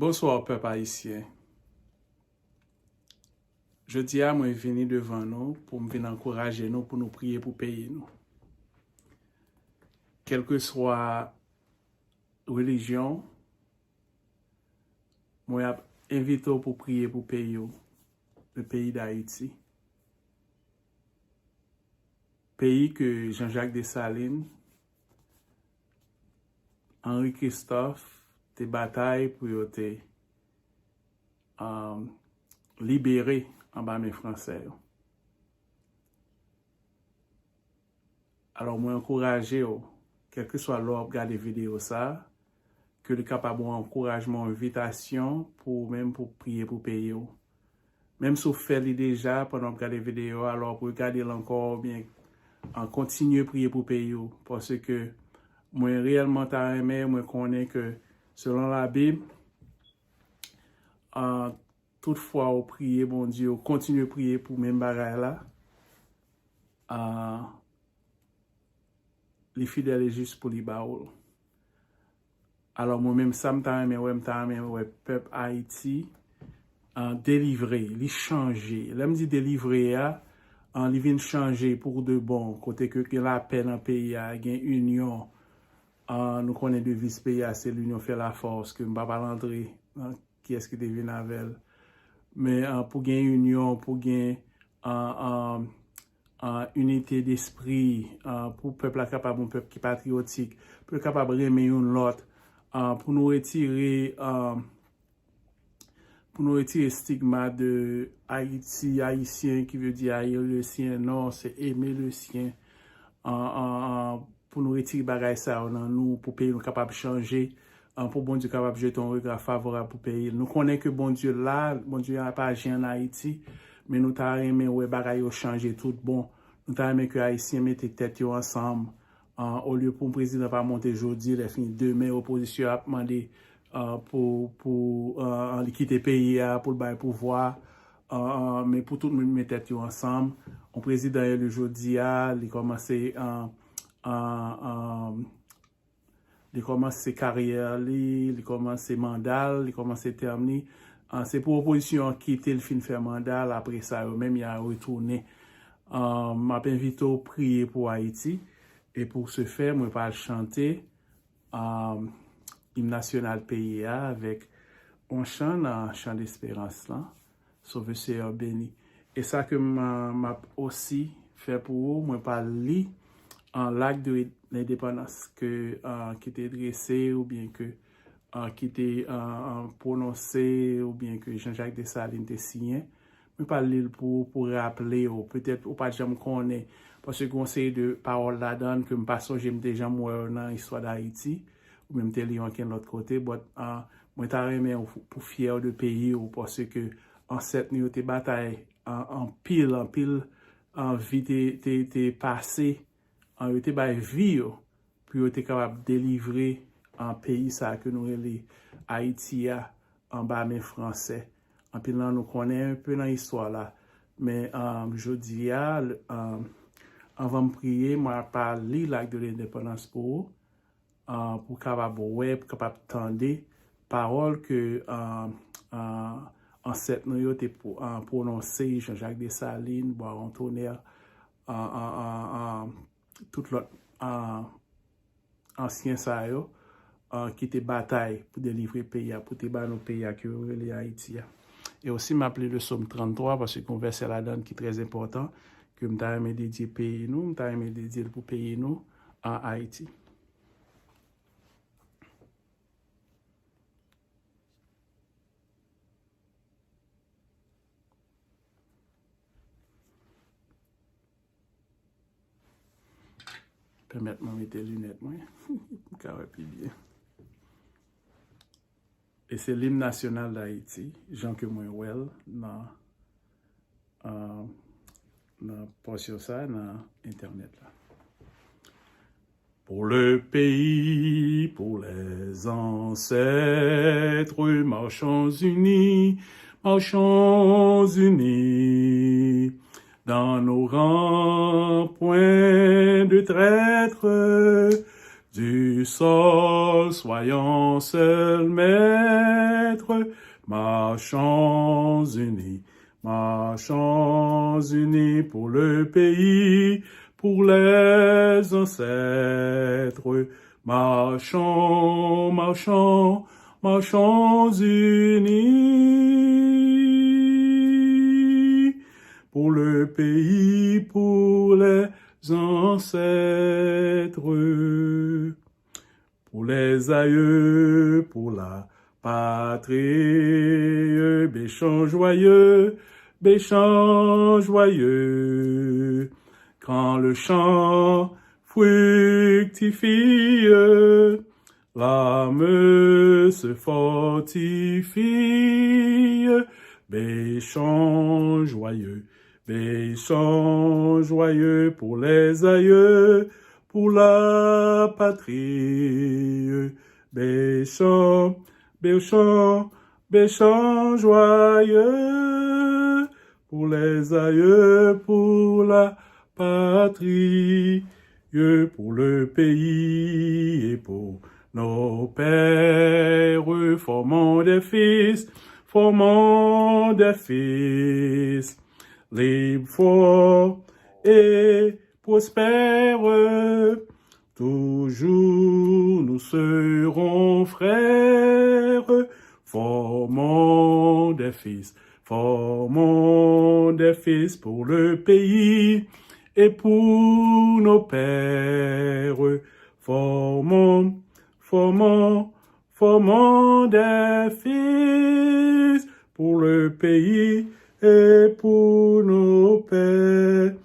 Bonsoir, peuple haïtien. Je dis à moi venir devant nous pour me venir encourager nous, pour nous prier pour payer nous. Quelle que soit religion, moi invite pour prier pour payer le pays d'Haïti. Pays que Jean-Jacques Dessalines, Henri Christophe, te bataille pour te libérer en bas mes Français. Alors, moi, encourager, quel que soit l'heure, regarder vidéo ça, que le capable encouragement, invitation pour même pour prier pour payer. Même si vous faites déjà pendant que vous regardez vidéo, alors pour regarder encore bien, en continuer à prier pour payer. Parce que moi, réellement, moi, connais que selon la Bible, toutefois, vous priez, bon Dieu, vous continuez à prier pour même bagaille là. Les fidèles et justes pour les baoul. Alors, moi-même, ça me peuple Haïti, délivrer, les changer. Là, me dit délivrer, ils viennent changer pour de bon, côté que la paix dans le pays, il y a une union. Nous connaissons de vice-pays, c'est l'union fait la force, que je ne vais pas rentrer, qui est-ce qui devient avec. Mais pour gagner union, pour gagner unité d'esprit, pour le peuple capable, un peuple qui est patriotique, pour capable de remettre l'autre, pour nous retirer le stigma de Haïti, haïtien, qui veut dire haïr le sien, non, c'est aimer le sien, pour nous retirer bagay ça dans nous, pour pays nous capable de changer, pour bon Dieu capable de jeter un regard favorable pour pays. Nous connaissons que bon Dieu là, bon Dieu n'a pas agi en Haïti, mais nous t'avons aimé ouais bagay yo changer tout bon. Nous t'avons aimé que haïtiens mettent tête ensemble, au lieu pour le président pas monter aujourd'hui, les fins demain opposition a demandé pour quitter le pays pour le pouvoir, mais pour tout le monde mettre tête ensemble. Le président le jeudi il commencé il commence ses carrières, il commence ses mandats, il commence ses terminer. C'est pour l'opposition quitter le fin faire mandat, après ça, même il a retourné. M'a invité à prier pour Haïti. Et pour ce faire, moi, je vais chanter l'hymne national pays avec un chant d'espérance, Sauve Seigneur béni. Et ça que m'a aussi fait pour vous, moi, je lire l'acte de l'indépendance qui était dressé ou bien que qui était prononcé ou bien que Jean-Jacques Dessalines était signé. Je parle pour rappeler ou peut-être ou pas jamais connaître parce que conseil de parole là-dedans que me pas songer déjà moi dans l'histoire d'Haïti ou même télé en l'autre côté moi t'a aimé pour fier de pays ou parce que en cette nuit te bataille en pile en vie t'es passé en te ba vie puis t'es capable de délivrer un pays ça que nous les Haïti en bas mes français en pile là nous connaît un peu dans l'histoire là mais je dis avant de prier moi parler l'acte de l'indépendance pour capable ouais pour capable tendre parole que en cette nuit te prononcer Jean-Jacques Dessalines boire en tonnerre tout l'autre ancien ça yo qui te bataille pour délivrer le pays, pour te battre nos pays qui est Haïti. Et aussi m'appeler le psaume 33 parce qu'on verset là-dedans qui est très important, que je t'ai dédié pays nous, je t'ai dédié pour payer nous en Haïti. Permettez-moi de mettre les lunettes, moi. Carré plus bien. Et c'est l'hymne national d'Haïti, Jean que moi well, dans portion ça, dans Internet là. Pour le pays, pour les ancêtres, marchons unis, dans nos rangs, point de traître, Du sol, soyons seuls maîtres, marchons unis pour le pays, pour les ancêtres. Marchons unis pour le pays, pour les ancêtres, pour les aïeux, pour la patrie, béchant joyeux, quand le champ fructifie, l'âme se fortifie, béchant joyeux pour les aïeux, pour la patrie, béchant joyeux pour les aïeux, pour la patrie, pour le pays et pour nos pères, formons des fils, libres, forts et prospères. Toujours nous serons frères, formons des fils pour le pays et pour nos pères. Formons des fils pour le pays et pour nos pères,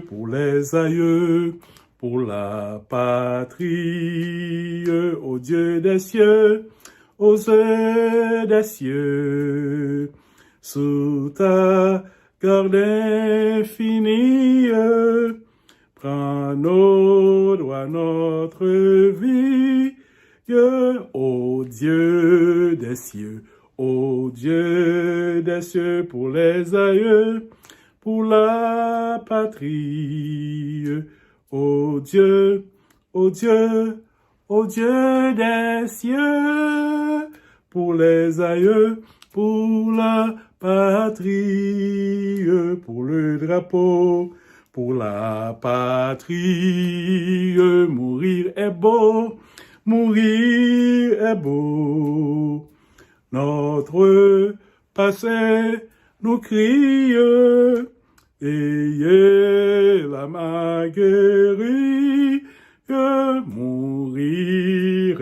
pour les aïeux, pour la patrie, ô Dieu des cieux, aux yeux des cieux, sous ta garde infinie, prends nos droits, notre vie, ô Dieu des cieux, pour les aïeux, pour la patrie, ô Dieu des cieux, pour les aïeux, pour la patrie, pour le drapeau, pour la patrie, mourir est beau, notre passé nous crie, ayez la main guérie, mourir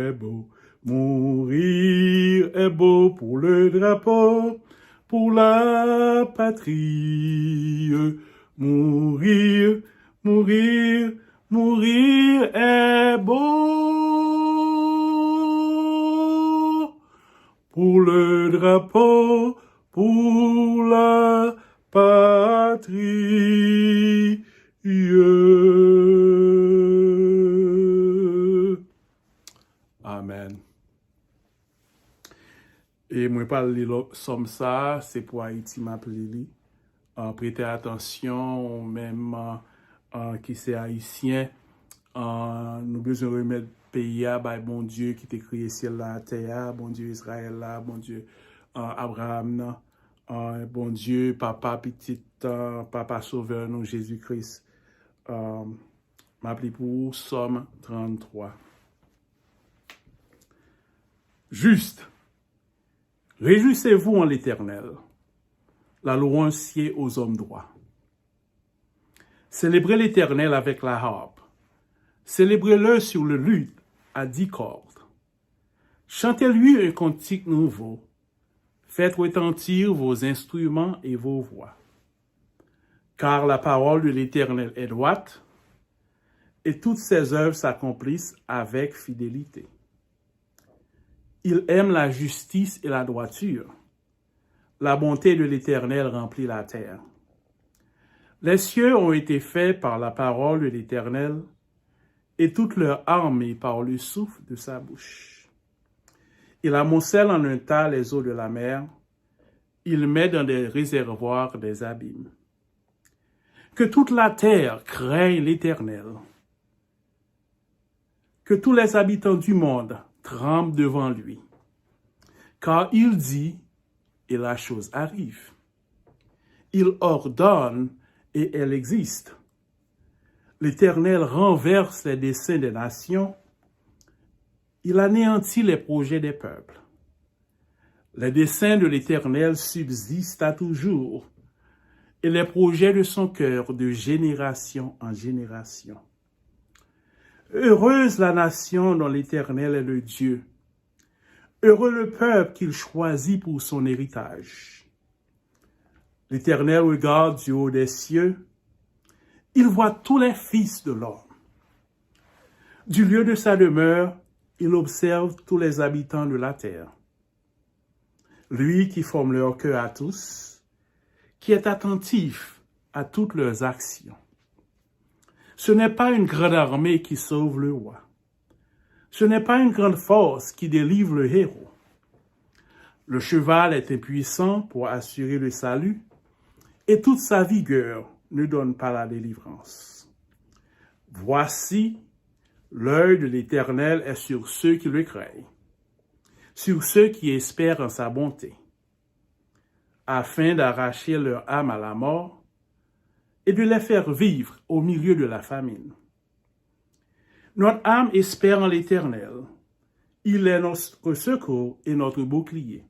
est beau pour le drapeau, pour la patrie, mourir est beau pour le drapeau, pour la patrie. Amen. Et moi parle somme ça, c'est pour Haïti m'appelé. Prêtez attention, même qui c'est haïtien, nous besoin remettre pays à bon Dieu qui t'a créé ciel la terre, bon Dieu Israël là, bon Dieu Abraham là, bon Dieu papa petit papa sauveur nous Jésus-Christ. M'appelé pour Somme 33. Juste, réjouissez-vous en l'Éternel, la louange sied aux hommes droits. Célébrez l'Éternel avec la harpe, célébrez-le sur le luth à 10 cordes. Chantez-lui un cantique nouveau, faites retentir vos instruments et vos voix. Car la parole de l'Éternel est droite, et toutes ses œuvres s'accomplissent avec fidélité. Il aime la justice et la droiture. La bonté de l'Éternel remplit la terre. Les cieux ont été faits par la parole de l'Éternel, et toute leur armée par le souffle de sa bouche. Il amoncelle en un tas les eaux de la mer, il met dans des réservoirs des abîmes. Que toute la terre craigne l'Éternel. que tous les habitants du monde tremblent devant lui. Car il dit, et la chose arrive. Il ordonne, et elle existe. L'Éternel renverse les desseins des nations. Il anéantit les projets des peuples. Les desseins de l'Éternel subsistent à toujours, et les projets de son cœur de génération en génération. Heureuse la nation dont l'Éternel est le Dieu. Heureux le peuple qu'il choisit pour son héritage. L'Éternel regarde du haut des cieux. Il voit tous les fils de l'homme. Du lieu de sa demeure, il observe tous les habitants de la terre. Lui qui forme leur cœur à tous, qui est attentif à toutes leurs actions. Ce n'est pas une grande armée qui sauve le roi. Ce n'est pas une grande force qui délivre le héros. Le cheval est impuissant pour assurer le salut, et toute sa vigueur ne donne pas la délivrance. Voici, l'œil de l'Éternel est sur ceux qui le craignent, sur ceux qui espèrent en sa bonté, afin d'arracher leur âme à la mort et de les faire vivre au milieu de la famine. Notre âme espère en l'Éternel. Il est notre secours et notre bouclier.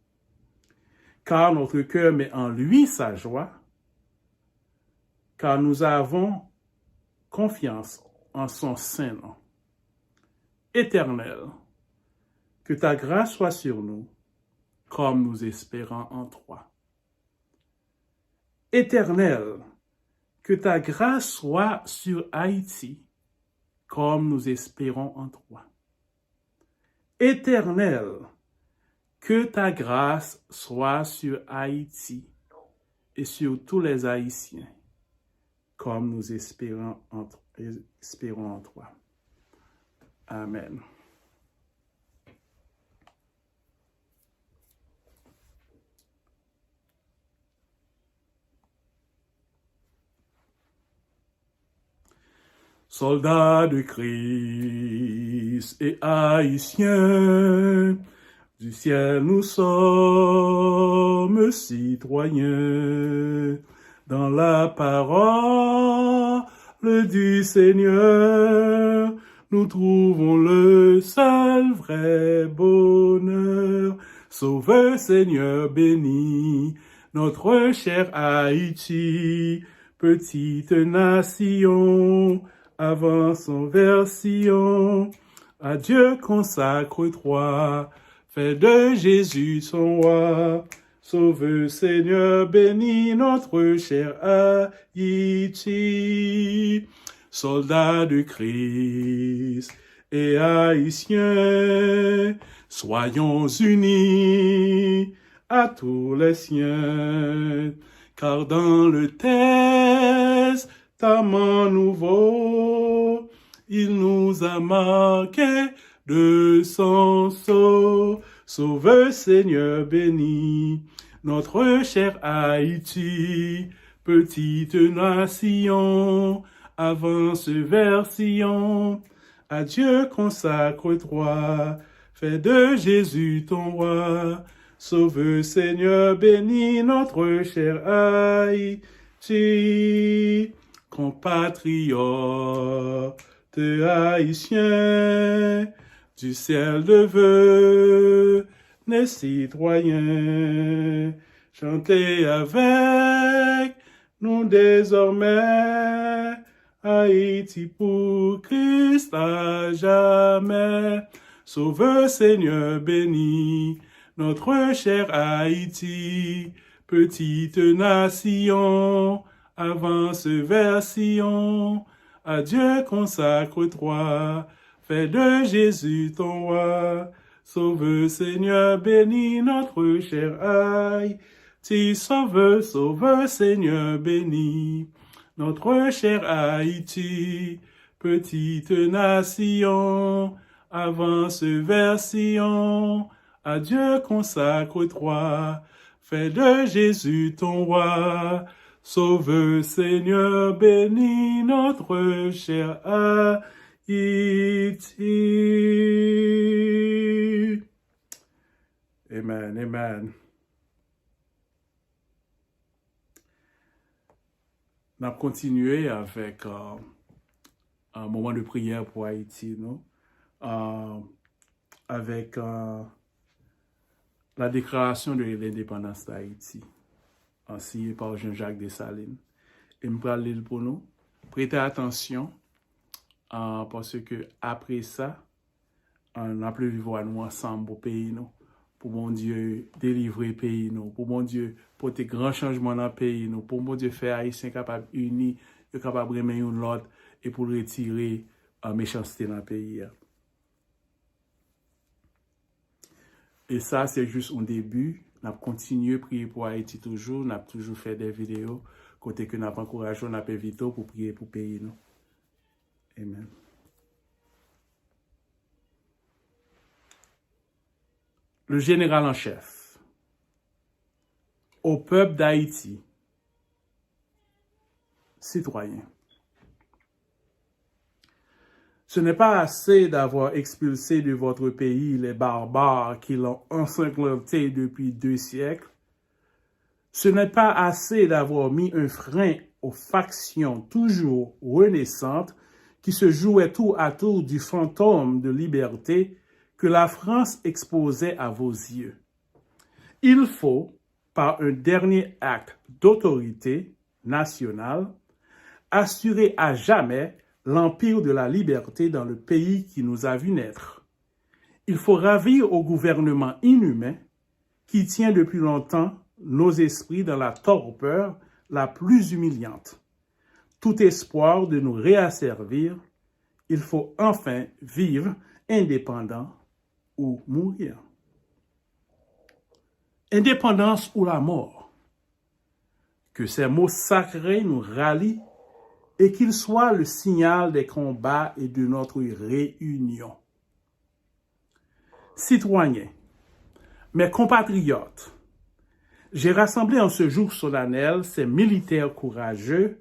Car notre cœur met en lui sa joie, car nous avons confiance en son saint nom. Éternel, que ta grâce soit sur nous, comme nous espérons en toi. Éternel, que ta grâce soit sur Haïti, comme nous espérons en toi. Éternel, que ta grâce soit sur Haïti et sur tous les Haïtiens, comme nous espérons en toi. Amen. Soldats de Christ et Haïtiens, du ciel nous sommes citoyens. Dans la parole du Seigneur, nous trouvons le seul vrai bonheur. Sauveur Seigneur béni, notre cher Haïti, petite nation, avançons vers Sion. À Dieu consacre-toi, fais de Jésus son roi. Sauve Seigneur, bénis notre cher Haïti. Soldats de Christ et Haïtiens, soyons unis à tous les siens, car dans le Testament nouveau, il nous a marqué de son sceau. Sauve Seigneur béni, notre cher Haïti, petite nation, avance vers Sion. À Dieu consacre-toi, fais de Jésus ton roi. Sauve Seigneur béni, notre cher Haïti, compatriotes haïtiens, du ciel de venez citoyens, chantez avec nous désormais, Haïti pour Christ à jamais. Sauve Seigneur béni, notre cher Haïti, petite nation, avance vers Sion. À Dieu consacre-toi, fais de Jésus ton roi. Sauve Seigneur béni, notre cher Haïti. Sauve, sauve Seigneur béni, notre cher Haïti. Petite nation, avance vers Sion. À Dieu consacre-toi, fais de Jésus ton roi. Sauve Seigneur béni, notre cher Haïti. Amen, amen. On a continué avec un moment de prière pour Haïti, non? Avec la déclaration de l'indépendance d'Haïti, signée par Jean-Jacques Dessalines. Et je vais lire pour nous. Prêtez attention, parce que après ça, on a plus vivre nous ensemble au pays, nous, pour mon Dieu délivrer le pays, nous, pour mon Dieu porter grand changement dans le pays, nous, pour mon Dieu faire Haïtiens capables unis, capables de remettre l'autre et pour retirer la méchanceté dans le pays. Et ça, c'est juste un début. On a continué à prier pour Haïti toujours. On a toujours fait des vidéos. Côté que nous avons encouragé, on a évité pour prier pour le pays. Nous. Amen. Le général en chef. Au peuple d'Haïti, citoyens. Ce n'est pas assez d'avoir expulsé de votre pays les barbares qui l'ont ensanglanté depuis 2 siècles. Ce n'est pas assez d'avoir mis un frein aux factions toujours renaissantes qui se jouaient tour à tour du fantôme de liberté que la France exposait à vos yeux. Il faut, par un dernier acte d'autorité nationale, assurer à jamais l'empire de la liberté dans le pays qui nous a vu naître. Il faut ravir au gouvernement inhumain qui tient depuis longtemps nos esprits dans la torpeur la plus humiliante. Tout espoir de nous réasservir, il faut enfin vivre indépendant ou mourir. Indépendance ou la mort. Que ces mots sacrés nous rallient et qu'il soit le signal des combats et de notre réunion. Citoyens, mes compatriotes, j'ai rassemblé en ce jour solennel ces militaires courageux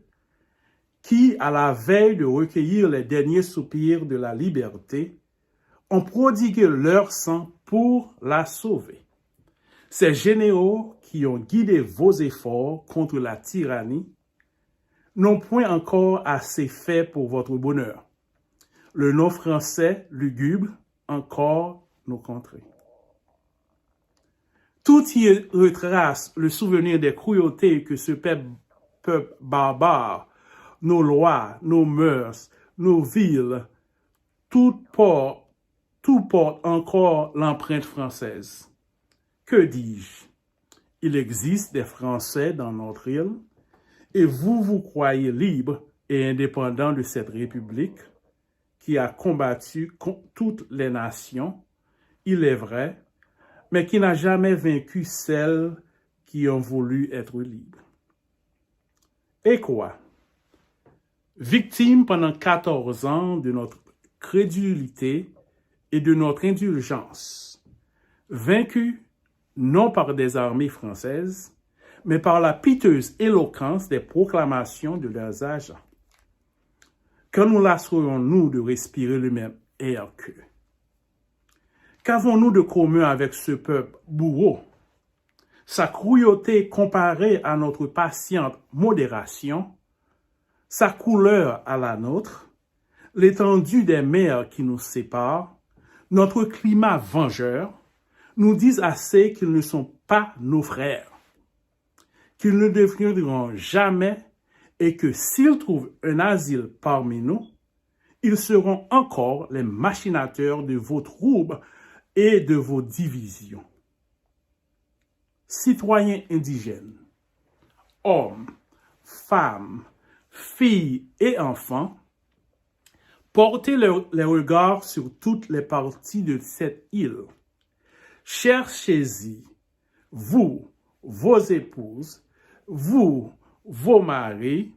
qui, à la veille de recueillir les derniers soupirs de la liberté, ont prodigué leur sang pour la sauver. Ces généraux qui ont guidé vos efforts contre la tyrannie n'ont point encore assez fait pour votre bonheur. Le nom français lugubre encore nos contrées. Tout y retrace le souvenir des cruautés que ce peuple barbare, nos lois, nos mœurs, nos villes, tout porte encore l'empreinte française. Que dis-je? Il existe des Français dans notre île, et vous vous croyez libre et indépendant de cette République qui a combattu contre toutes les nations, il est vrai, mais qui n'a jamais vaincu celles qui ont voulu être libres. Et quoi? Victime pendant 14 ans de notre crédulité et de notre indulgence, vaincu non par des armées françaises, mais par la piteuse éloquence des proclamations de leurs agents. Quand nous lasserons-nous de respirer le même air qu'eux? Qu'avons-nous de commun avec ce peuple bourreau? Sa cruauté comparée à notre patiente modération, sa couleur à la nôtre, l'étendue des mers qui nous séparent, notre climat vengeur, nous disent assez qu'ils ne sont pas nos frères, qu'ils ne deviendront jamais et que s'ils trouvent un asile parmi nous, ils seront encore les machinateurs de vos troubles et de vos divisions. Citoyens indigènes, hommes, femmes, filles et enfants, portez les regards sur toutes les parties de cette île. Cherchez-y, vous, vos épouses, vous, vos maris,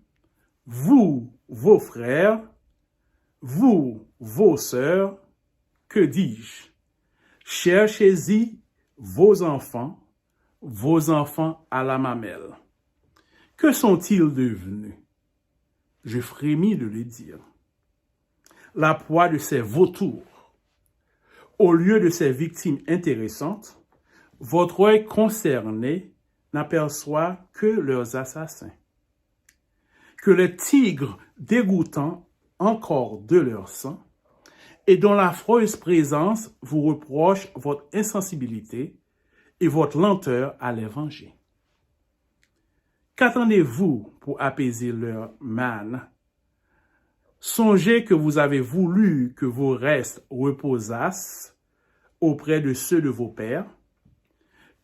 vous, vos frères, vous, vos sœurs, que dis-je? Cherchez-y vos enfants à la mamelle. Que sont-ils devenus? Je frémis de le dire. la proie de ces vautours. Au lieu de ces victimes intéressantes, votre œil concerné n'aperçoit que leurs assassins. Que les tigres dégoûtants encore de leur sang et dont l'affreuse présence vous reproche votre insensibilité et votre lenteur à les venger. Qu'attendez-vous pour apaiser leur manne? Songez que vous avez voulu que vos restes reposassent auprès de ceux de vos pères,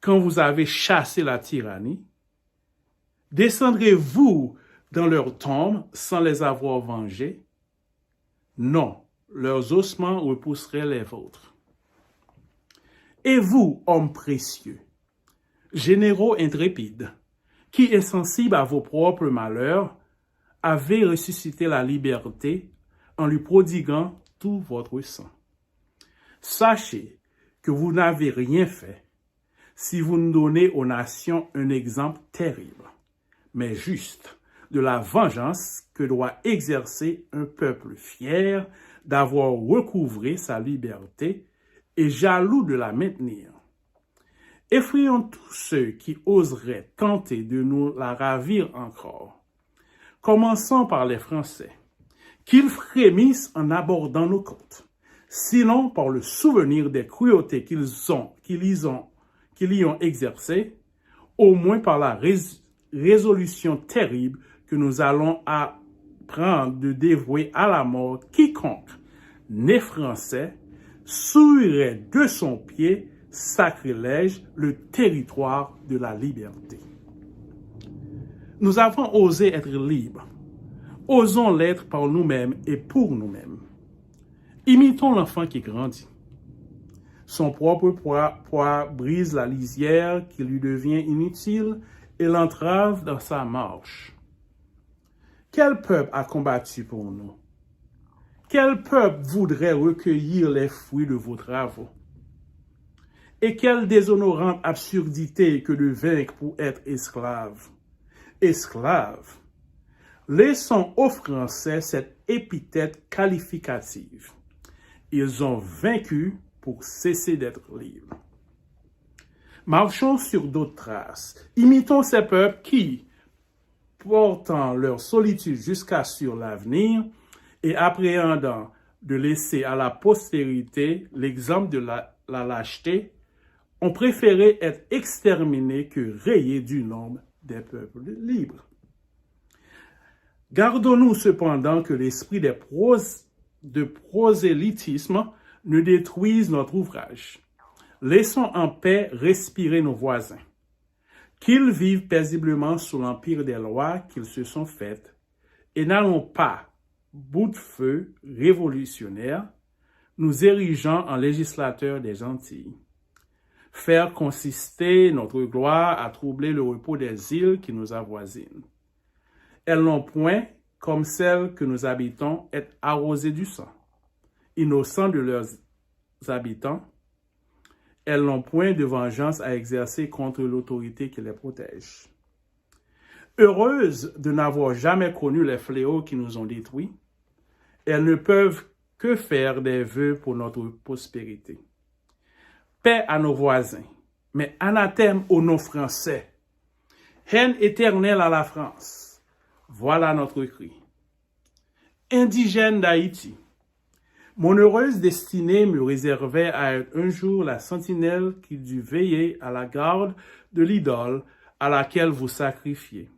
quand vous avez chassé la tyrannie. Descendrez-vous dans leurs tombes sans les avoir vengés? Non, leurs ossements repousseraient les vôtres. Et vous, hommes précieux, généraux intrépides, qui est sensible à vos propres malheurs, avez ressuscité la liberté en lui prodiguant tout votre sang. Sachez que vous n'avez rien fait si vous ne donnez aux nations un exemple terrible, mais juste, de la vengeance que doit exercer un peuple fier d'avoir recouvré sa liberté et jaloux de la maintenir. Effrayons tous ceux qui oseraient tenter de nous la ravir encore. Commençons par les Français, qu'ils frémissent en abordant nos côtes, sinon par le souvenir des cruautés qu'ils y ont exercées, au moins par la résolution terrible que nous allons prendre de dévouer à la mort quiconque, né français, souillerait de son pied sacrilège le territoire de la liberté. Nous avons osé être libres. Osons l'être par nous-mêmes et pour nous-mêmes. Imitons l'enfant qui grandit. Son propre poids brise la lisière qui lui devient inutile et l'entrave dans sa marche. Quel peuple a combattu pour nous? Quel peuple voudrait recueillir les fruits de vos travaux? Et quelle déshonorante absurdité que de vaincre pour être esclave. Esclave. Laissons aux Français cette épithète qualificative. Ils ont vaincu pour cesser d'être libres. Marchons sur d'autres traces. Imitons ces peuples qui, portant leur solitude jusqu'à sur l'avenir et appréhendant de laisser à la postérité l'exemple de la lâcheté, ont préféré être exterminés que rayés du nombre des peuples libres. Gardons-nous cependant que l'esprit de prosélytisme ne détruise notre ouvrage. Laissons en paix respirer nos voisins. Qu'ils vivent paisiblement sous l'empire des lois qu'ils se sont faites, et n'allons pas, bout de feu révolutionnaire, nous érigeant en législateurs des Antilles. Faire consister notre gloire à troubler le repos des îles qui nous avoisinent. Elles n'ont point, comme celles que nous habitons, être arrosées du sang. Innocents de leurs habitants, elles n'ont point de vengeance à exercer contre l'autorité qui les protège. Heureuses de n'avoir jamais connu les fléaux qui nous ont détruits, elles ne peuvent que faire des vœux pour notre prospérité. Paix à nos voisins, mais anathème aux non-français. Haine éternelle à la France. Voilà notre cri. Indigène d'Haïti. Mon heureuse destinée me réservait à être un jour la sentinelle qui dut veiller à la garde de l'idole à laquelle vous sacrifiez.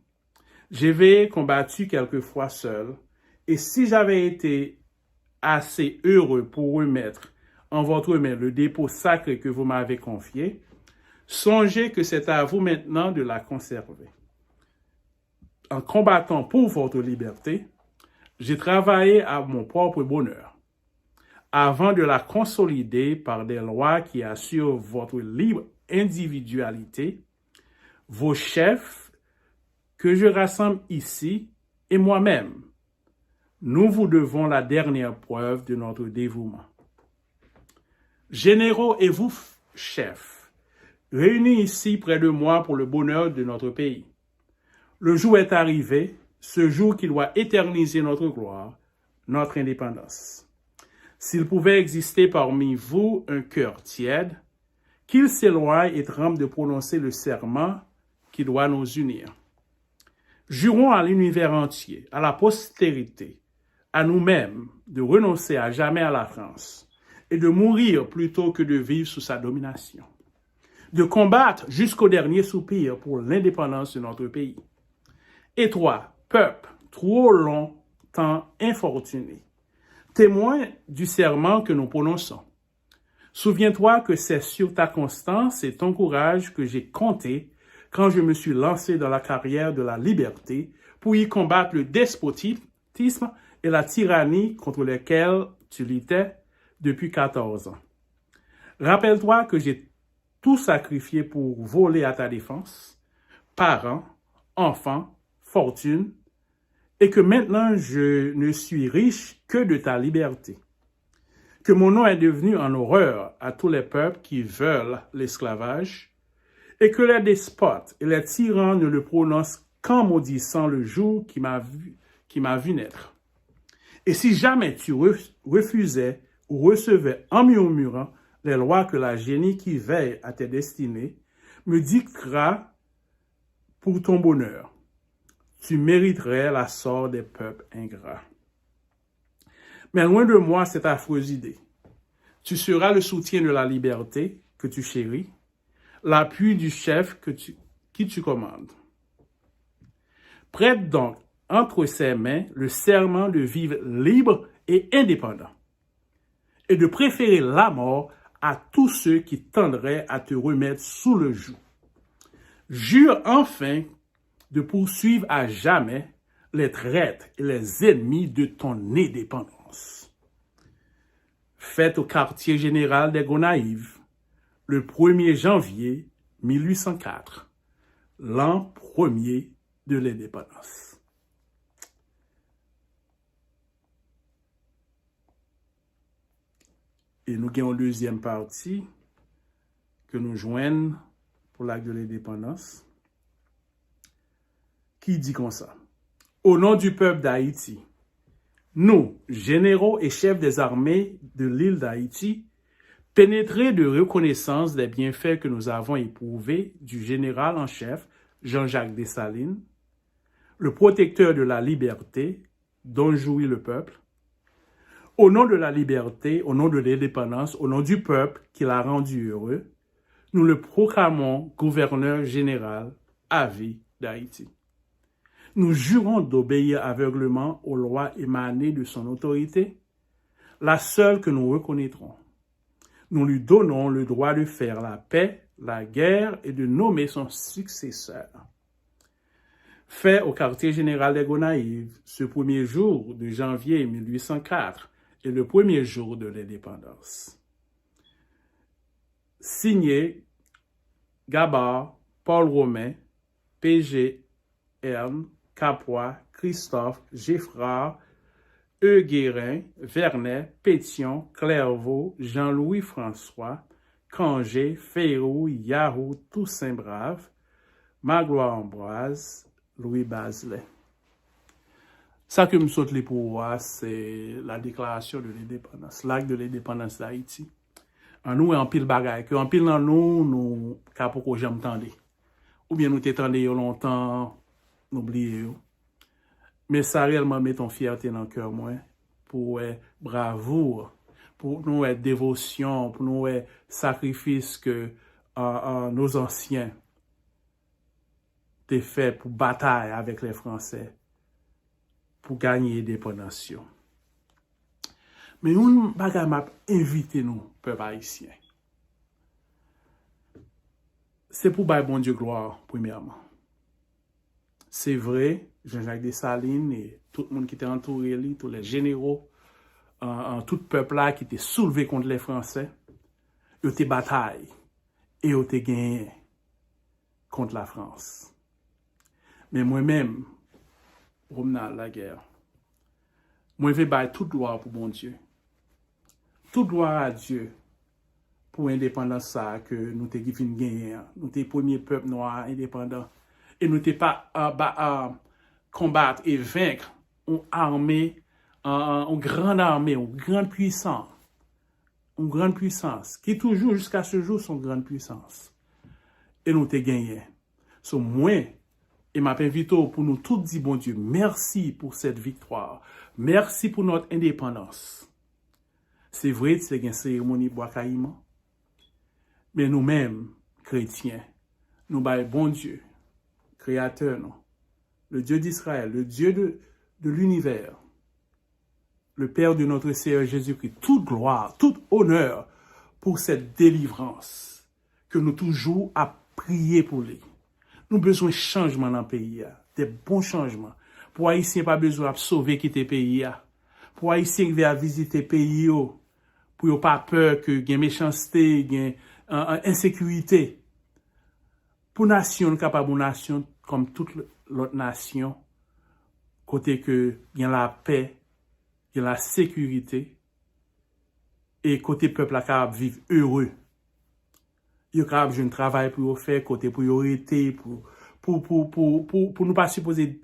J'ai combattu quelquefois seul, et si j'avais été assez heureux pour remettre en votre main le dépôt sacré que vous m'avez confié, songez que c'est à vous maintenant de la conserver. En combattant pour votre liberté, j'ai travaillé à mon propre bonheur, avant de la consolider par des lois qui assurent votre libre individualité. Vos chefs, que je rassemble ici, et moi-même, nous vous devons la dernière preuve de notre dévouement. Généraux et vous, chefs, réunis ici près de moi pour le bonheur de notre pays. Le jour est arrivé, ce jour qui doit éterniser notre gloire, notre indépendance. S'il pouvait exister parmi vous un cœur tiède, qu'il s'éloigne et tremble de prononcer le serment qui doit nous unir. Jurons à l'univers entier, à la postérité, à nous-mêmes, de renoncer à jamais à la France et de mourir plutôt que de vivre sous sa domination, de combattre jusqu'au dernier soupir pour l'indépendance de notre pays. Et toi, peuple, trop longtemps infortuné, témoin du serment que nous prononçons, souviens-toi que c'est sur ta constance et ton courage que j'ai compté quand je me suis lancé dans la carrière de la liberté pour y combattre le despotisme et la tyrannie contre lesquels tu luttais depuis 14 ans. Rappelle-toi que j'ai tout sacrifié pour voler à ta défense, parents, enfants, fortune, et que maintenant je ne suis riche que de ta liberté. Que mon nom est devenu en horreur à tous les peuples qui veulent l'esclavage, et que les despotes et les tyrans ne le prononcent qu'en maudissant le jour qui m'a vu naître. Et si jamais tu refusais ou recevais en murmurant les lois que la génie qui veille à tes destinées me dictera pour ton bonheur, tu mériterais la sort des peuples ingrats. Mais loin de moi cette affreuse idée. Tu seras le soutien de la liberté que tu chéris, l'appui du chef qui tu commandes. Prête donc entre ses mains le serment de vivre libre et indépendant, et de préférer la mort à tous ceux qui tendraient à te remettre sous le joug. Jure enfin de poursuivre à jamais les traîtres et les ennemis de ton indépendance. Fête au quartier général des Gonaïves, le 1er janvier 1804, l'an premier de l'indépendance. Et nous avons une deuxième partie que nous joignons pour l'acte de l'indépendance, qui dit comme ça. Au nom du peuple d'Haïti, nous, généraux et chefs des armées de l'île d'Haïti, pénétrés de reconnaissance des bienfaits que nous avons éprouvés du général en chef Jean-Jacques Dessalines, le protecteur de la liberté dont jouit le peuple, au nom de la liberté, au nom de l'indépendance, au nom du peuple qui l'a rendu heureux, nous le proclamons gouverneur général à vie d'Haïti. Nous jurons d'obéir aveuglément aux lois émanées de son autorité, la seule que nous reconnaîtrons. Nous lui donnons le droit de faire la paix, la guerre et de nommer son successeur. Fait au quartier général des Gonaïves, ce 1er jour de janvier 1804 et le 1er jour de l'indépendance. Signé Gabard, Paul Romain, P.G. Erne, Capois, Christophe, Geffrard, Guérin, Vernet, Pétion, Clairvaux, Jean-Louis François, Cangé, Féroux, Yahoo, Toussaint Brave, Magloire Ambroise, Louis Bazelet. Ça que me saute les pouvoirs, c'est la déclaration de l'indépendance, l'acte de l'indépendance d'Haïti. En nous, en pile bagaille, que en pile dans nous capoko j'aime tendre. Ou bien nous t'étendez longtemps, n'oubliez. Mais ça réellement met ton fierté dans le cœur, moi, pour bravoure, pour nous dévotion, pour nous sacrifice que nos anciens t'ont fait pour bataille avec les Français, pour gagner l'indépendance. Mais nous, bagay m'a invité nous, peuple haïtien. C'est pour bailler bon Dieu gloire, premièrement. C'est vrai, Jean-Jacques Dessalines et tout le monde qui était entouré, tous les généraux, tout le peuple là qui était soulevé contre les Français, ils étaient bataille et ils étaient gagné contre la France. Mais moi-même, je suis la guerre. Moi, je vais bailler toute gloire pour bon Dieu. Toute gloire à Dieu pour l'indépendance ça que nous avons gagné. Nous sommes le premier peuple noir indépendant. Et nous n'étions pas combattre et vaincre une armée, une grande armée, une grande puissance une grande puissance, qui toujours jusqu'à ce jour sont grande puissance. Et nous te gagné. So moi, et m'a invité pour nous tous dire, bon Dieu, merci pour cette victoire. Merci pour notre indépendance. C'est vrai, c'est une cérémonie bois caïman. Mais nous-mêmes, chrétiens, nous baillons bon Dieu, créateur, non, le Dieu d'Israël, le Dieu de l'univers, le Père de notre Seigneur Jésus-Christ, toute gloire, tout honneur pour cette délivrance que nous toujours à prier pour lui. Nous avons besoin de changements dans le pays, des bons changements. Pour Haïtiens, pas besoin de sauver quitter le pays. Pour Haïtiens qui viennent visiter le pays, pour ne pas peur que y ait méchanceté, y ait insécurité. Pour nation, capable de nation comme toute l'autre nation, côté que y a la paix, y a la sécurité, et côté peuple capable vivre heureux. Yo capable de travail pour faire, côté pour arrêter, pour nous pas supposer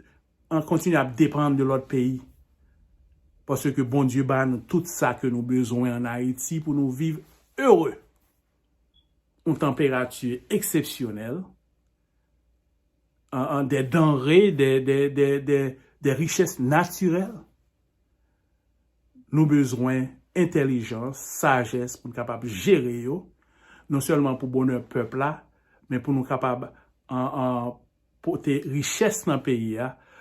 en continuer à dépendre de l'autre pays. Parce que bon Dieu bat nous tout ça que nous besoin en Haïti pour nous vivre heureux. Une température exceptionnelle, des denrées, des richesses naturelles. Nous besoin intelligence, sagesse pour nous capable de gérer yo. Non seulement pour bonheur peuple là, mais pour nous capables en porter richesse dans le pays,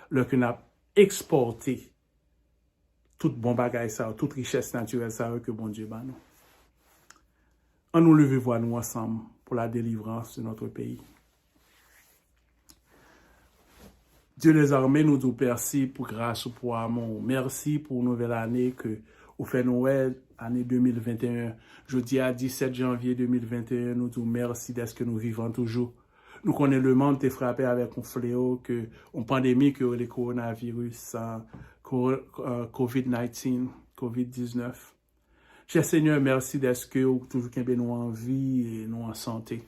le que nous avons exporté toute bon bagage ça, toute richesse naturelle ça que bon Dieu bat nous. On nous lever voir nous ensemble pour la délivrance de notre pays. Dieu des armées nous dit merci pour grâce pour amour. Merci pour une nouvelle année que vous faites Noël, année 2021. Jeudi à 17 janvier 2021, nous disons merci d'être que nous vivons toujours. Nous connaissons le monde est frappé avec un fléau, une pandémie que le coronavirus, COVID-19, COVID-19. Cher Seigneur, merci d'être que vous toujours nous en vie et nous en santé.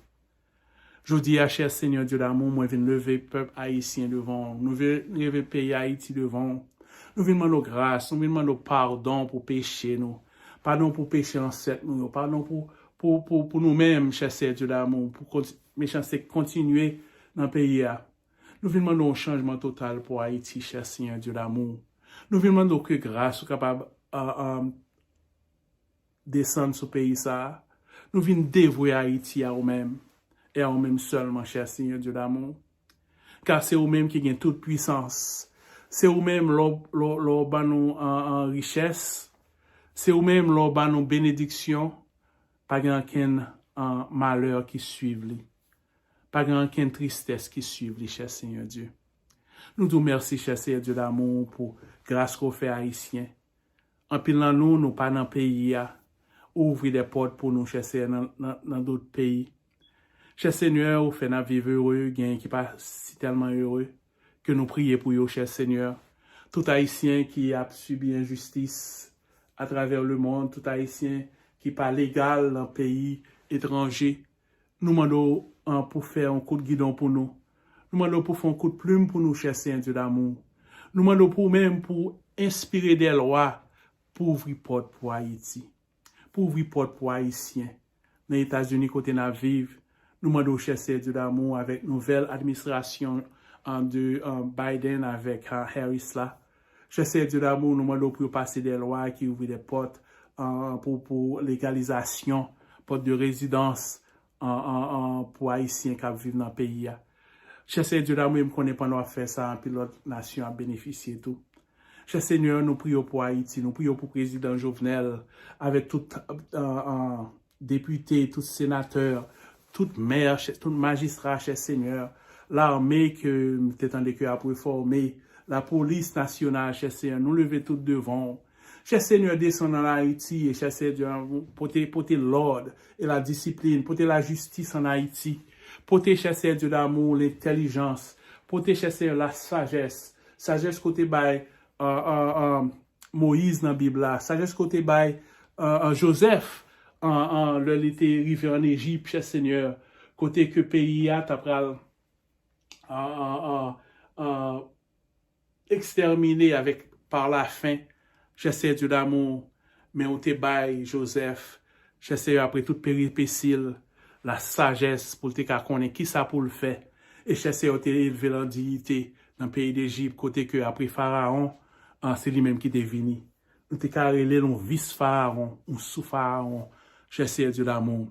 Je dis à cher Seigneur Dieu d'amour, moi je viens lever le peuple haïtien devant, nous venons lever le pays Haïti devant, nous venons demander grâce, nous venons demander pardon pour pécher nous, pardon pour pécher ancêtre nous, pardon pour nous-mêmes, cher Seigneur Dieu d'amour, pour méchanceté continuer dans le pays. Nous venons demander un changement total pour Haïti, cher Seigneur Dieu d'amour. Nous venons demander que grâce soit capable de descendre sur le pays ça. Nous venons dévouer Haïti à nous-mêmes. Et à vous-même seulement, cher Seigneur Dieu d'amour. Car c'est vous-même qui gagne toute puissance. C'est vous-même l'or nous en richesse. C'est vous-même l'or nous bénédiction. Pas grand-qu'un malheur qui suive. Pas grand-qu'un tristesse qui suive, cher Seigneur Dieu. Nous vous remercions, cher Seigneur Dieu d'amour, pour grâce qu'on fait haïtien. En pilant nous pas dans le pays. Ouvrir des portes pour nous, cher Seigneur, dans d'autres pays. Cher Seigneur, vous faites nous vivre heureux, qui pas si tellement heureux, que nous prions pour vous, cher Seigneur. Tout Haïtien qui a subi injustice à travers le monde, tout Haïtien qui pas légal dans le pays étranger, nous demandons pour faire un coup de guidon pour nous. Nous demandons pour faire un coup de plume pour nous, cher Seigneur Dieu d'amour. Nous demandons pour inspirer des lois pour ouvrir porte pour Haïti, pour ouvrir porte pour Haïtiens. Dans les États-Unis, côté nous vivre, nous demandons, cher Seigneur Dieu d'amour, avec nouvelle administration de Biden avec Harris là. Cher Seigneur Dieu d'amour, nous demandons pour passer des lois qui ouvrent des portes pour légalisation, portes de résidence pour Haïtiens qui vivent dans le pays. Cher Seigneur Dieu d'amour, je ne connais pas nous faire ça, puis l'autre nation a bénéficié de tout. Cher Seigneur, nous prions pour Haïti, nous prions pour le président Jovenel, avec tout député, tout sénateur, toute maire, tout magistrat, cher Seigneur, l'armée que nous t'étendons que pour former, la police nationale, cher Seigneur, nous lever tout devant. Cher Seigneur, descend dans Haïti, et cher Seigneur, porter l'ordre et la discipline, porter la justice en Haïti, porter, cher Seigneur, Dieu d'amour, l'intelligence, porter, cher Seigneur, la sagesse côté bail, Moïse dans la Bible, sagesse côté bail, Joseph, le était arrivé en Égypte, cher Seigneur, côté que pays a t'apral exterminé par la faim, cher Seigneur Dieu d'amour, mais on te bail Joseph, cher Seigneur, après toute péripétie, la sagesse pour te connaître qui ça pour le faire. Et cher Seigneur, te élevé en dignité dans le pays d'Égypte, côté que après Pharaon, c'est lui-même qui est venu. Nous te carrelé, nous vice Pharaon, ou sous Pharaon, cher Seigneur Dieu d'amour.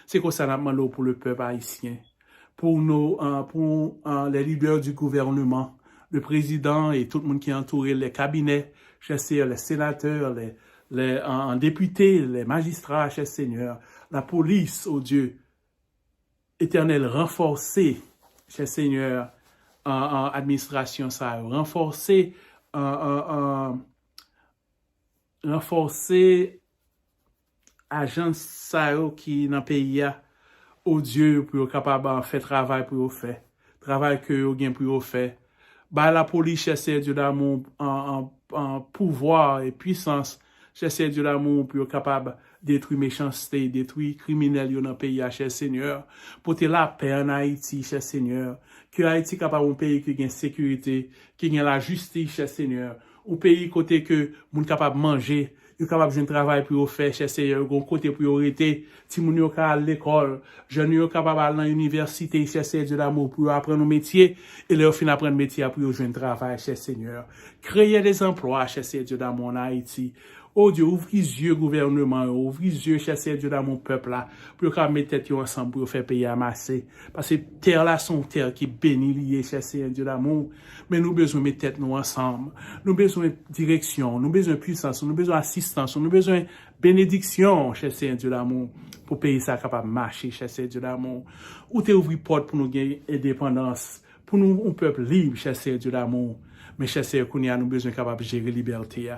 C'est comme ça, nous demandons pour le peuple haïtien, pour les leaders du gouvernement, le président et tout le monde qui est entouré, les cabinets, cher Seigneur, les sénateurs, les députés, les magistrats, cher Seigneur, la police, oh Dieu, éternel, renforcé, cher Seigneur, en administration, ça, renforcé, renforcer agence ça qui dans le pays, oh Dieu, pour être capable de faire travail pour faire. Travail que vous avez pour faire. Bah, la police, chercher Dieu d'amour en pouvoir et puissance. Chercher Dieu d'amour pour être capable de détruire méchanceté, détruire criminels dans le pays, cher Seigneur. Pour te la paix en Haïti, cher Seigneur. Que Haïti capable un pays qui a sécurité, qui a la justice, cher Seigneur. Un pays côté que moun capable manger, yo capable de travail pour faire, cher Seigneur, gon côté priorité, ti moun yo ka à l'école, jeunes yo capable aller dans l'université, cher Seigneur Dieu d'amour pour apprendre un métier et leur fin apprendre métier pour joindre travail, cher Seigneur. Créer des emplois, cher Seigneur Dieu d'amour en Haïti. Oh Dieu, ouvre les yeux gouvernement, ouvre les yeux, cher Seigneur Dieu d'amour peuple là, pour qu'on mette tête ensemble pour faire payer amasser. Parce que terre là sont terre qui bénit lié, cher Seigneur Dieu d'amour. Mais nous besoin mettre tête nous ensemble. Nous besoin direction, nous besoin puissance, nous besoin assistance, nous besoin bénédiction, cher Seigneur Dieu d'amour, pour payer ça capable de marcher, cher Seigneur Dieu d'amour. Ou te ouvrir porte pour nous gagner indépendance, pour nous un peuple libre, cher Seigneur Dieu d'amour. Mais cher Seigneur, nous besoin capable de gérer la liberté.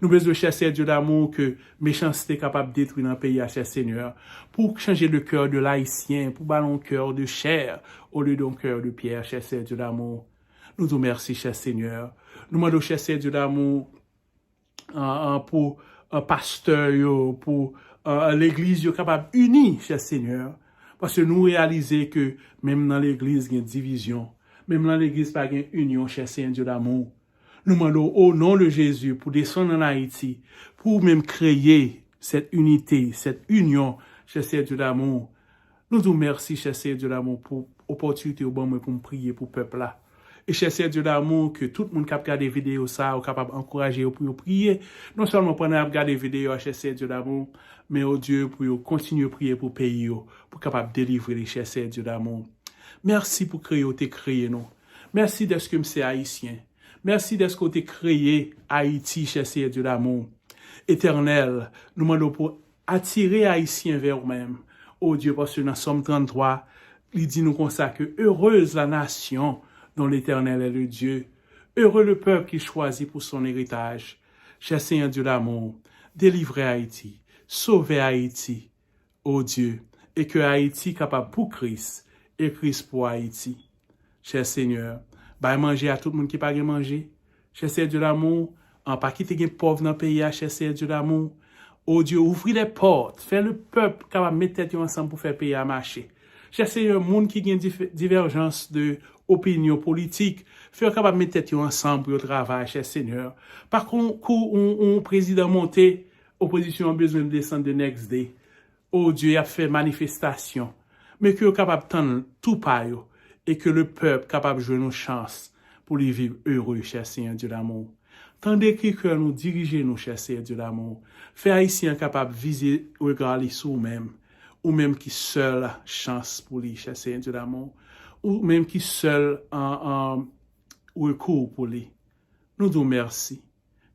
Nous besoin, cher Seigneur Dieu d'amour, que méchanceté capable de détruire dans le pays, cher Seigneur, pour changer le cœur de l'haïtien, pour ballon un cœur de chair, au lieu d'un cœur de pierre, cher Seigneur Dieu d'amour. Nous vous remercions, cher Seigneur. Nous demandons, cher Seigneur Dieu d'amour, pour un pasteur, pour l'église capable unie, cher Seigneur. Parce que nous réalisons que même dans l'église, il y a une division. Même dans l'église, pas une union, cher Seigneur Dieu d'amour. Nous demandons au nom de Jésus pour descendre en Haïti, pour même créer cette unité, cette union, cher Seigneur Dieu d'amour. Nous vous remercions, cher Seigneur Dieu d'amour, pour l'opportunité au bon moment pour prier pour le peuple là. Et cher Seigneur Dieu d'amour, que tout le monde qui a regardé des vidéos, ça, est capable d'encourager pour prier. Non seulement pour regarder des vidéos, cher Seigneur Dieu d'amour, mais au Dieu pour continuer à prier pour le pays, pour capable de délivrer les cher Seigneur Dieu d'amour. Merci pour créer, t'es créé, nous. Merci d'être que c'est haïtien. Merci d'être que t'es créé Haïti, cher Seigneur Dieu d'amour. Éternel, nous demandons pour attirer haïtiens vers eux-mêmes. Oh Dieu, parce que dans Somme 33, il dit nous comme ça que heureuse la nation dont l'Éternel est le Dieu. Heureux le peuple qui choisit pour son héritage. Cher Seigneur Dieu d'amour, délivrez Haïti, sauvez Haïti, oh Dieu, et que Haïti capable pour Christ et Christ pour Haïti. Cher Seigneur, bah manger à tout le monde qui pas manger. Cher Seigneur Dieu d'amour, en pas quitter les pauvres dans le pays, cher Seigneur Dieu d'amour. Oh Dieu, ouvrez les portes, fais le peuple capable de mettre tête ensemble pour faire payer à marcher. Cher Seigneur, monde qui a une divergence de opinion politique, faire capable de mettre tête ensemble pour le travail, cher Seigneur. Par contre, un président monté, opposition a besoin de descendre de next day. Oh Dieu, il a fait manifestation. Mais que capable de tendre tout par eux, et que le peuple capable de jouer nos chances pour les vivre heureux, cher Seigneur Dieu d'amour. Tandis que nous diriger nous, cher Seigneur Dieu d'amour. Fait haïtien capable de viser, regarder sur nous-mêmes, ou même qui seule chance pour lui, cher Seigneur Dieu d'amour, ou même qui seul en recours pour lui. Nous vous remercions.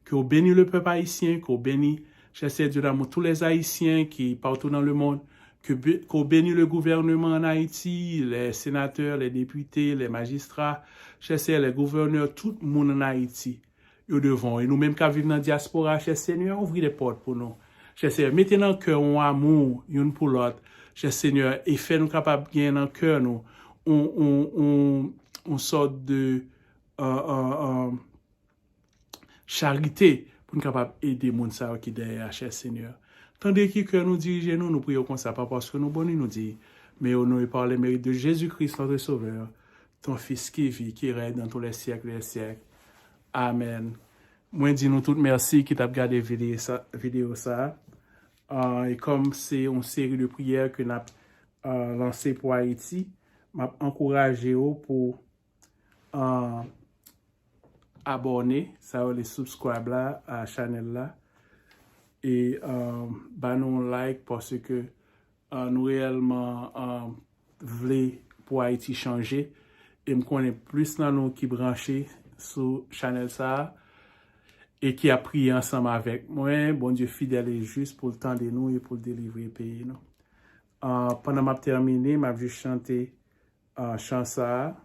Que vous bénissez le peuple haïtien, que vous bénissez, cher Seigneur Dieu d'amour, tous les haïtiens qui partout dans le monde, que vous bénissez le gouvernement en Haïti, les sénateurs, les députés, les magistrats, cher Seigneur, les gouverneurs, tout le monde en Haïti. Nous devons, et nous-mêmes qui vivons dans la diaspora, cher Seigneur, ouvrez les portes pour nous. Cher Seigneur, mettez dans le cœur un amour, une pour l'autre, cher Seigneur, et faites-nous capables de gagner dans le cœur, nous, on sorte de charité pour nous capables d'aider les gens qui sont derrière, cher Seigneur. Tandis que nous dirigeons, nous prions comme ça, pas parce que nous bonnes nous dit, mais au nom et par les mérites de Jésus-Christ, notre Sauveur, ton Fils qui vit, qui règne dans tous les siècles des siècles. Amen. Moi, dis nous tout merci qui t'a regardé vidéo ça. Et comme c'est une série de prières que nous avons lancé pour Haïti, je encourage pour abonner, ça va les subscribe là à la chaîne là. Et nous like parce que nous réellement voulons pour Haïti changer. Et je connais plus dans nous qui branchés sur Channel ça et qui a prié ensemble avec moi, bon Dieu fidèle et juste pour le temps de nous et pour délivrer le pays. Pendant que je terminé, je vais chanter chant ça.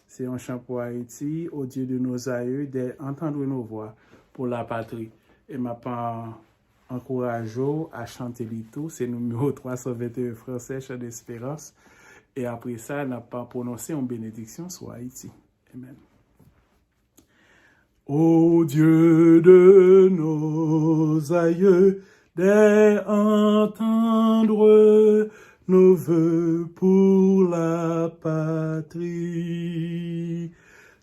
C'est un chant pour Haïti, au Dieu de nos aïeux, d'entendre nos voix pour la patrie. Et je encourage à chanter les tout. C'est numéro 321 français, chant d'espérance. Et après ça, n'a pas prononcé une bénédiction sur Haïti. Amen. Ô Dieu de nos aïeux, d'entendre nos vœux pour la patrie.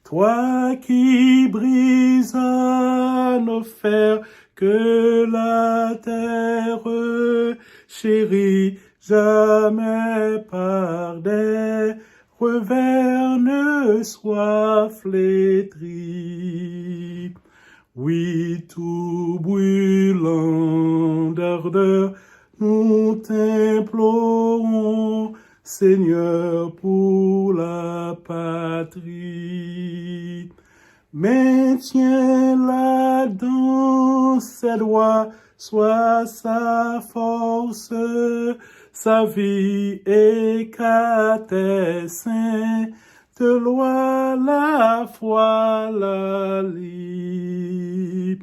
Toi qui brises nos fers, que la terre chérie jamais par des revers ne soit flétrie. Oui, tout brûlant d'ardeur, nous t'implorons, Seigneur, pour la patrie. Maintiens-la dans ses doigts, soit sa force, sa vie, et qu'à tes saintes lois la foi la lie.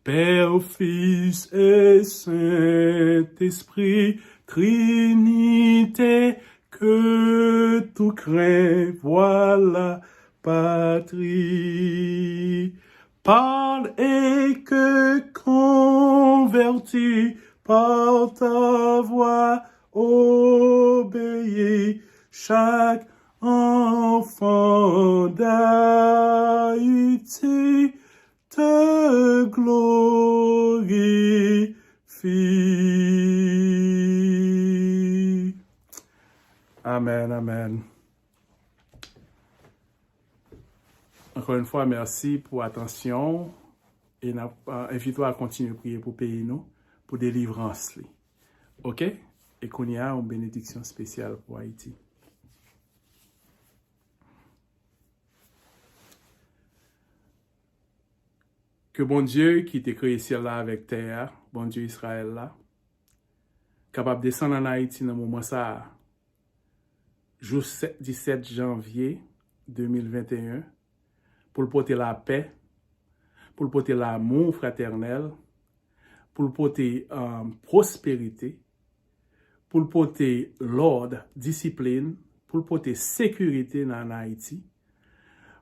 Père, Fils et Saint-Esprit, Trinité, que tout craint, voilà patrie. Parle et que converti par ta voix, obéis chaque enfant d'Haïti te glorifie. Amen, amen. Encore une fois, merci pour l'attention et invite-toi à continuer à prier pour pays nous, pour délivrance. OK? Et qu'on y a une bénédiction spéciale pour Haïti. Que bon Dieu qui t'a créé ciel là avec terre, bon Dieu Israël là, capable de descendre en Haïti dans le moment ça, jour 17 janvier 2021, pour porter la paix, pour porter l'amour fraternel, pour porter prospérité, pour porter l'ordre, discipline, pour porter sécurité dans Haïti,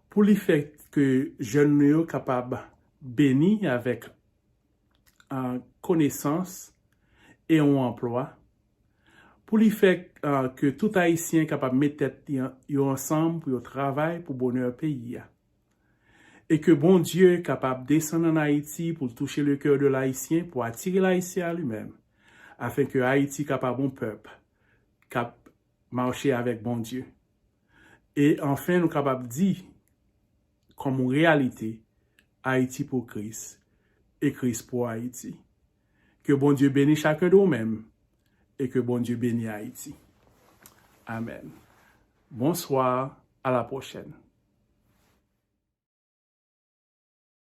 pour le fait que jeunes soient capables bénis avec connaissance et un emploi, pour le fait que tout Haïtien est capable de mettre tête ensemble pour travailler pour le bonheur pays. Et que bon Dieu est capable de descendre en Haïti pour toucher le cœur de l'Haïtien, pour attirer l'Haïtien à lui-même, afin que Haïti soit capable bon peuple, cap marcher avec bon Dieu. Et enfin, nous sommes capables de dire, comme une réalité, Haïti pour Christ et Christ pour Haïti. Que bon Dieu bénisse chacun de nous-mêmes et que bon Dieu bénisse Haïti. Amen. Bonsoir, à la prochaine.